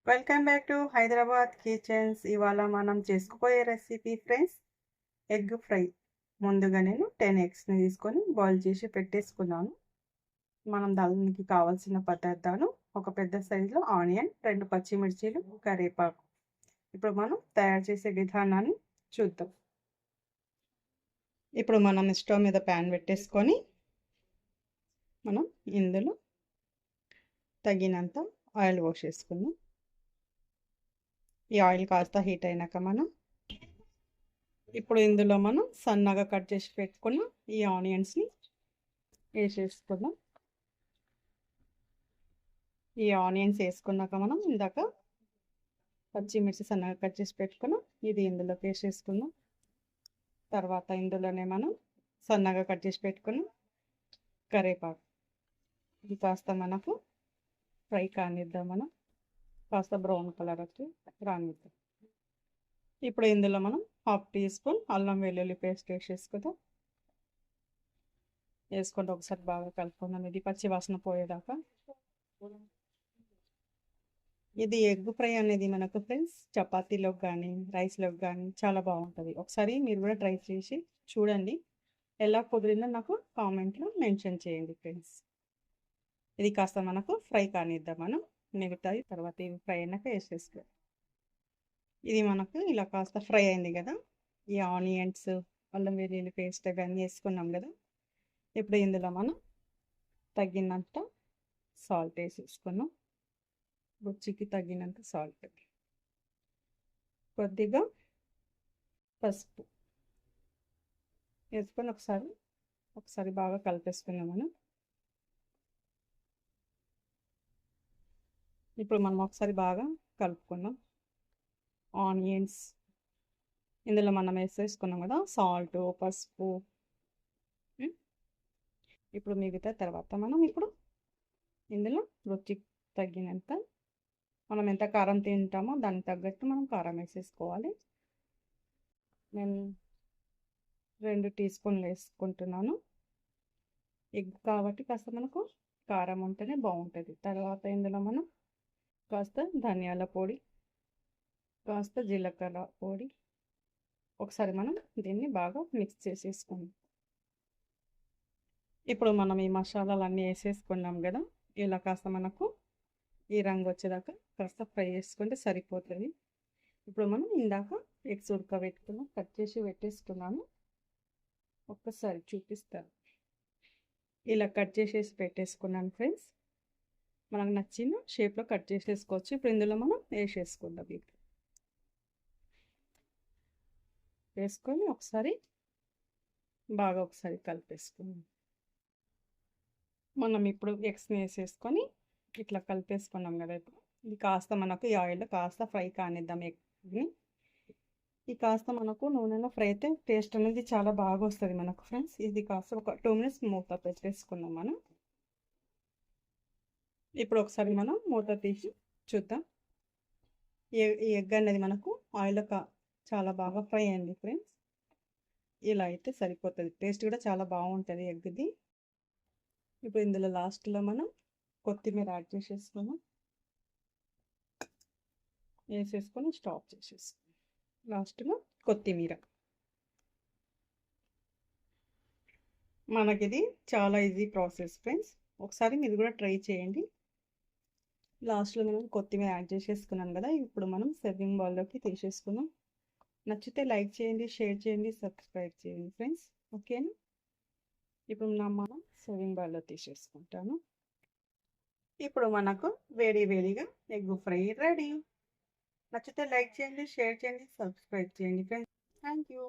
Welcome back to Hyderabad kitchens. ఇవాళ మనం చేసుకోబోయే రెసిపీ ఫ్రెండ్స్ ఎగ్ ఫ్రై. ముందుగా నేను 10 ఎగ్స్ని తీసుకొని బాయిల్ చేసి పెట్టేసుకున్నాను. మనం దానికి కావాల్సిన పదార్థాలు: ఒక పెద్ద సైజులో ఆనియన్, 2 పచ్చిమిర్చీలు, కరివేపాకు. ఇప్పుడు మనం తయారు చేసే విధానాన్ని చూద్దాం. ఇప్పుడు మనం స్టవ్ మీద ప్యాన్ పెట్టేసుకొని మనం ఇందులో తగినంత ఆయిల్ పోసేసుకుందాం. ఈ ఆయిల్ కాస్త హీట్ అయినాక ఇప్పుడు ఇందులో మనం సన్నగా కట్ చేసి పెట్టుకున్న ఈ ఆనియన్స్ని వేసేసుకుందాం. ఈ ఆనియన్స్ వేసుకున్నాక మనం ఇందాక పచ్చిమిర్చి సన్నగా కట్ చేసి పెట్టుకున్నాం, ఇది ఇందులోకి వేసేసుకుందాం. తర్వాత ఇందులోనే మనం సన్నగా కట్ చేసి పెట్టుకున్నాం కరివేపాకు. ఇది కాస్త మనకు ఫ్రై కానిద్దాం, మనం కాస్త బ్రౌన్ కలర్ వచ్చి రానిద్దాం. ఇప్పుడు ఇందులో మనం 1/2 టీ స్పూన్ అల్లం వెల్లుల్లి పేస్ట్ వేసేసుకుందాం. వేసుకుంటే ఒకసారి బాగా కలుపుకుందాం, ఇది పచ్చి వాసన పోయేదాకా. ఇది ఎగ్ ఫ్రై అనేది మనకు ఫ్రెండ్స్ చపాతీలోకి కానీ రైస్లోకి కానీ చాలా బాగుంటుంది. ఒకసారి మీరు కూడా ట్రై చేసి చూడండి, ఎలా కుదిరిందో నాకు కామెంట్లో మెన్షన్ చేయండి ఫ్రెండ్స్. ఇది కాస్త మనకు ఫ్రై కానిద్దాం, మనం మిగతాది తర్వాత ఇవి ఫ్రై అయినాక వేసేసుకోవాలి. ఇది మనకు ఇలా కాస్త ఫ్రై అయింది కదా, ఈ ఆనియన్స్ అల్లం వెల్లుల్లి పేస్ట్ అవన్నీ వేసుకున్నాం కదా. ఇప్పుడు ఇందులో మనం తగినంత సాల్ట్ వేసేసుకున్నాం, రుచికి తగినంత సాల్ట్, కొద్దిగా పసుపు వేసుకొని ఒకసారి బాగా కలిపేసుకున్నాం మనం. ఇప్పుడు మనం ఒకసారి బాగా కలుపుకున్నాం. ఆనియన్స్ ఇందులో మనం వేసేసుకున్నాం కదా, సాల్ట్ పసుపు. ఇప్పుడు మిగతా తర్వాత మనం ఇప్పుడు ఇందులో రుచికి తగినంత, మనం ఎంత కారం తింటామో దానికి తగ్గట్టు మనం కారం వేసేసుకోవాలి. నేను 2 టీ స్పూన్లు వేసుకుంటున్నాను. ఎగ్ కాబట్టి కాస్త మనకు కారం ఉంటేనే బాగుంటుంది. తర్వాత ఇందులో మనం కాస్త ధనియాల పొడి, కాస్త జీలకర్ర పొడి, ఒకసారి మనం దీన్ని బాగా మిక్స్ చేసేసుకుందాం. ఇప్పుడు మనం ఈ మసాలాలన్నీ వేసేసుకున్నాం కదా, ఇలా కాస్త మనకు ఈ రంగు వచ్చేదాకా కాస్త ఫ్రై చేసుకుంటే సరిపోతుంది. ఇప్పుడు మనం ఇందాక ఎగ్స్ ఉడకబెట్టుకున్నాం, కట్ చేసి పెట్టేసుకున్నాను, ఒక్కసారి చూపిస్తాను. ఇలా కట్ చేసేసి పెట్టేసుకున్నాను ఫ్రెండ్స్. మనకు నచ్చిన షేప్లో కట్ చేసేసుకోవచ్చు. ఇప్పుడు ఇందులో మనం వేసేసుకుందాం. వేసుకొని ఒకసారి కలిపేసుకుందాం. మనం ఇప్పుడు ఎగ్స్ని వేసేసుకొని ఇట్లా కలిపేసుకున్నాం కదా. ఇప్పుడు ఇది కాస్త మనకు ఈ ఆయిల్లో కాస్త ఫ్రై కానిద్దాం ఎగ్ని. ఇది కాస్త మనకు నూనెలో ఫ్రై అయితే టేస్ట్ అనేది చాలా బాగా వస్తుంది మనకు ఫ్రెండ్స్. ఇది కాస్త ఒక 2 మినిట్స్ మూత పెట్టేసుకున్నాం మనం. ఇప్పుడు ఒకసారి మనం మూత తీసి చూద్దాం. ఈ ఎగ్ అనేది మనకు ఆయిల్లో చాలా బాగా ఫ్రై అయింది ఫ్రెండ్స్. ఇలా అయితే సరిపోతుంది, టేస్ట్ కూడా చాలా బాగుంటుంది ఎగ్ది. ఇప్పుడు ఇందులో లాస్ట్లో మనం కొత్తిమీర యాడ్ చేసేసుకున్నాం, వేసేసుకొని స్టాప్ చేసేసుకున్నాం. లాస్ట్లో కొత్తిమీర. మనకిది చాలా ఈజీ ప్రాసెస్ ఫ్రెండ్స్, ఒకసారి మీరు కూడా ట్రై చేయండి. లాస్ట్లో మనం కొత్తిమీర యాడ్ చేసేసుకున్నాం కదా. ఇప్పుడు మనం సర్వింగ్ బౌల్లోకి తీసేసుకుందాం. నచ్చితే లైక్ చేయండి, షేర్ చేయండి, సబ్స్క్రైబ్ చేయండి ఫ్రెండ్స్. ఓకేనా? ఇప్పుడు మనం సర్వింగ్ బౌల్లో తీసేసుకుంటాను. ఇప్పుడు మనకు వేడిగా ఎగ్ ఫ్రై రెడీ. నచ్చితే లైక్ చేయండి, షేర్ చేయండి, సబ్స్క్రైబ్ చేయండి ఫ్రెండ్స్. Thank you.